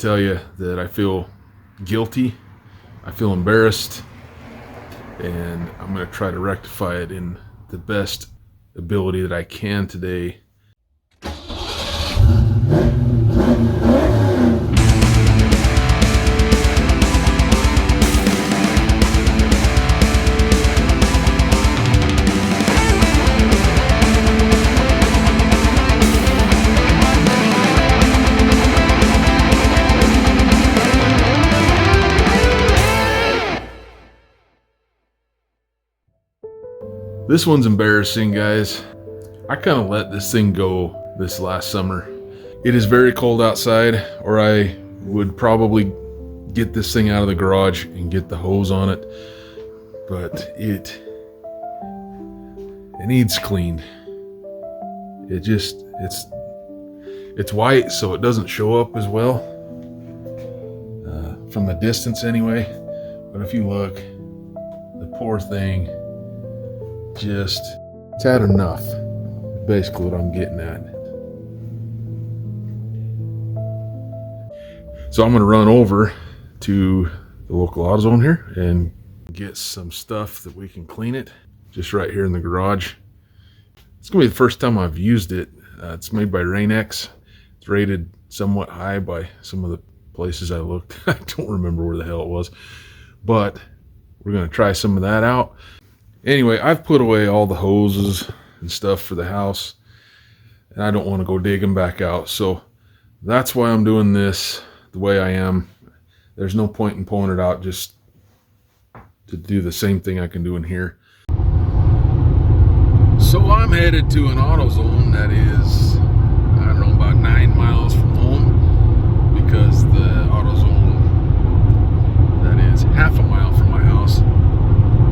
tell you that I feel guilty, I feel embarrassed, and I'm going to try to rectify it in the best ability that I can today. This one's embarrassing, guys. I kind of let this thing go this last summer. It is very cold outside, or I would probably get this thing out of the garage and get the hose on it, but it needs cleaned. It's white, so it doesn't show up as well from the distance anyway. But if you look, the poor thing it's had enough. Basically what I'm getting at. So I'm going to run over to the local AutoZone here and get some stuff that we can clean it just right here in the garage. It's going to be the first time I've used it. It's made by Rain-X. It's rated somewhat high by some of the places I looked. I don't remember where the hell it was, but we're going to try some of that out. Anyway, I've put away all the hoses and stuff for the house, and I don't want to go digging back out. So that's why I'm doing this the way I am. There's no point in pulling it out just to do the same thing I can do in here. So I'm headed to an AutoZone that is, I don't know, about 9 miles from home, because the AutoZone that is half a mile from my house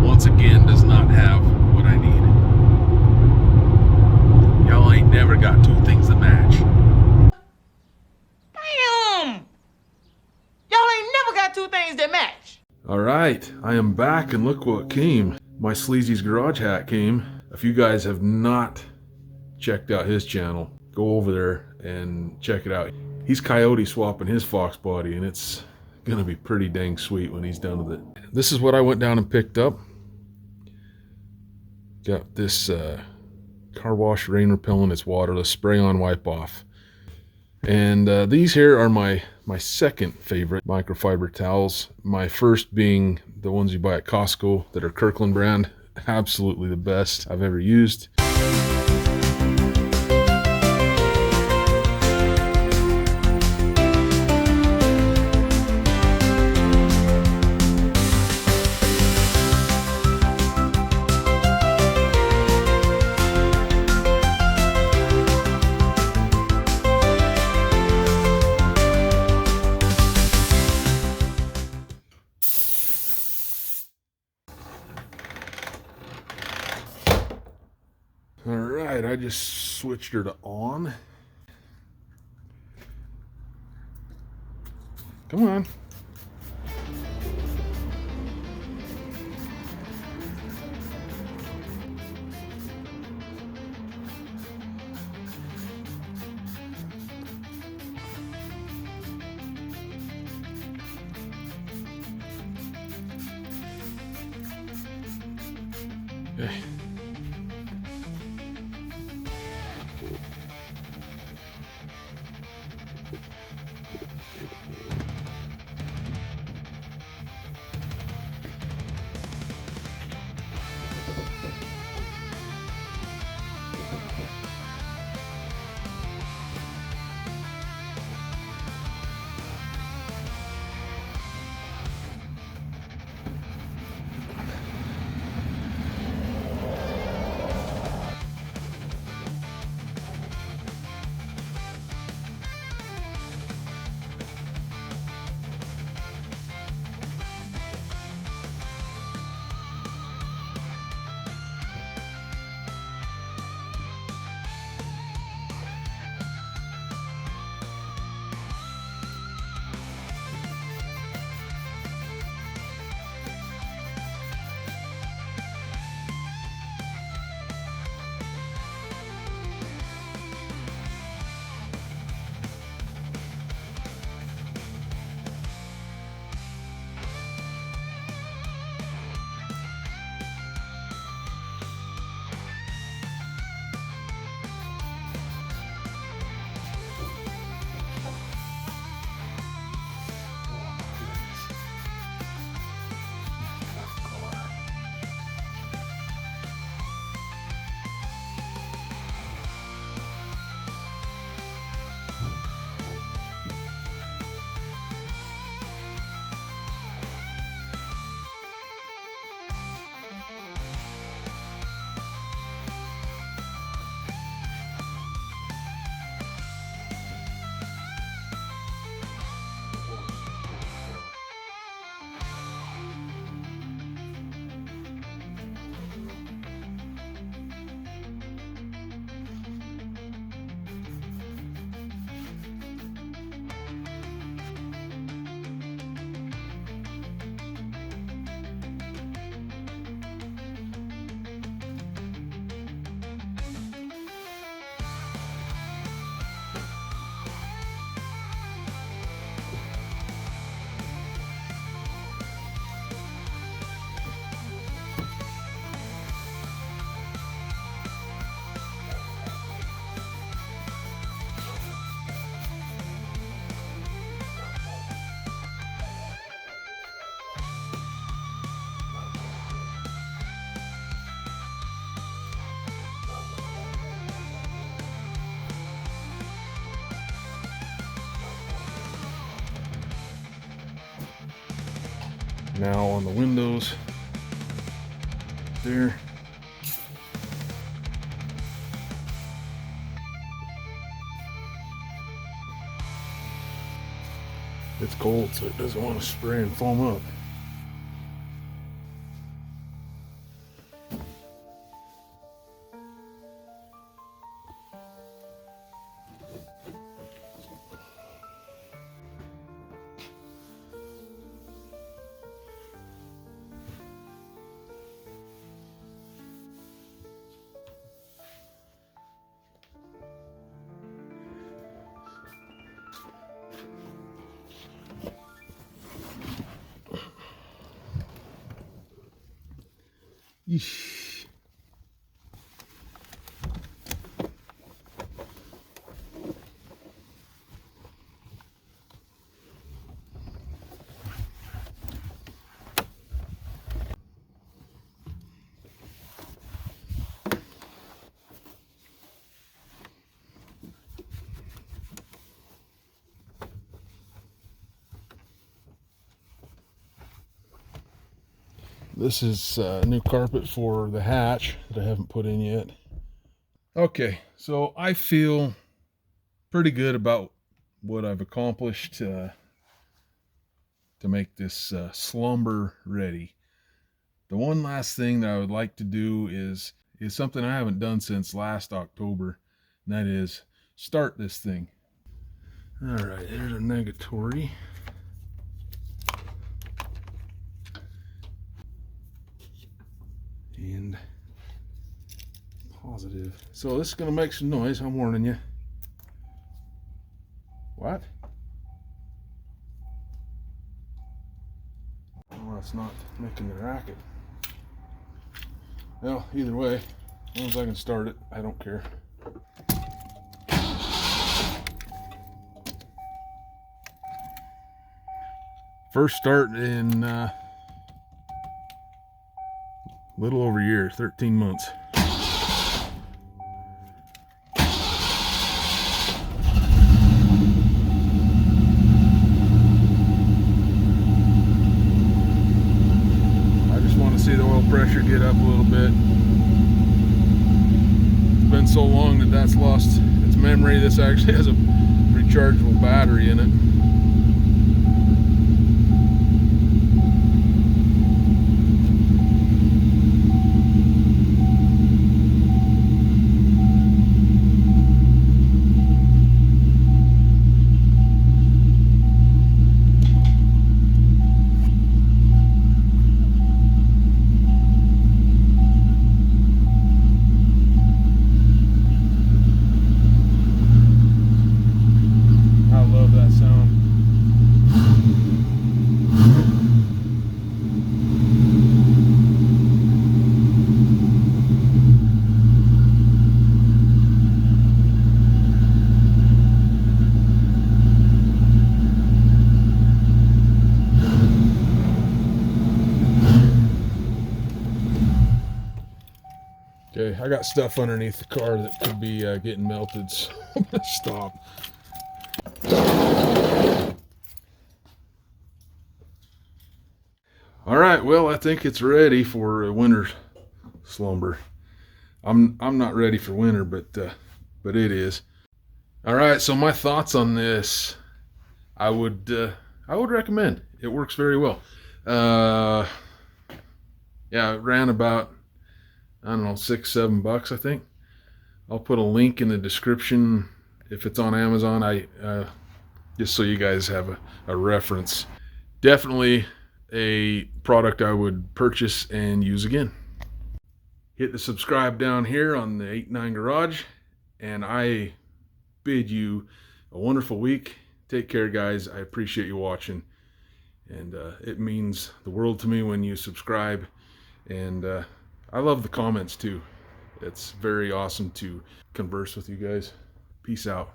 once again does not have what I need. Y'all ain't never got two things that match. Damn! Y'all ain't never got two things that match. Alright, I am back, and look what came. My Sleazy's Garage hat came. If you guys have not checked out his channel, go over there and check it out. He's coyote swapping his Fox Body, and it's gonna be pretty dang sweet when he's done with it. This is what I went down and picked up. Got this car wash rain repellent. It's waterless, spray on, wipe off. And these here are my second favorite microfiber towels. My first being the ones you buy at Costco that are Kirkland brand. Absolutely the best I've ever used. Alright, I just switched her to on. Come on. Okay. Now on the windows there. It's cold, so it doesn't want to spray and foam up. Yeesh. This is new carpet for the hatch that I haven't put in yet. Okay, so I feel pretty good about what I've accomplished to make this slumber ready. The one last thing that I would like to do is something I haven't done since last October, and that is start this thing. All right, there's a negatory. And positive. So this is going to make some noise, I'm warning you. What? Well, it's not making the racket. Well, either way, as long as I can start it, I don't care. First start in little over a year, 13 months. I just want to see the oil pressure get up a little bit. It's been so long that that's lost its memory. This actually has a rechargeable battery in it. Okay, I got stuff underneath the car that could be getting melted, so I'm gonna stop. All right, well, I think it's ready for a winter slumber. I'm not ready for winter, but it is. All right, so my thoughts on this, I would recommend. It works very well. Yeah, it ran about, I don't know, $6-7, I think. I'll put a link in the description if it's on Amazon. Just so you guys have a reference. Definitely a product I would purchase and use again. Hit the subscribe down here on the 89 Garage, and I bid you a wonderful week. Take care, guys. I appreciate you watching, and it means the world to me when you subscribe, and I love the comments too. It's very awesome to converse with you guys. Peace out.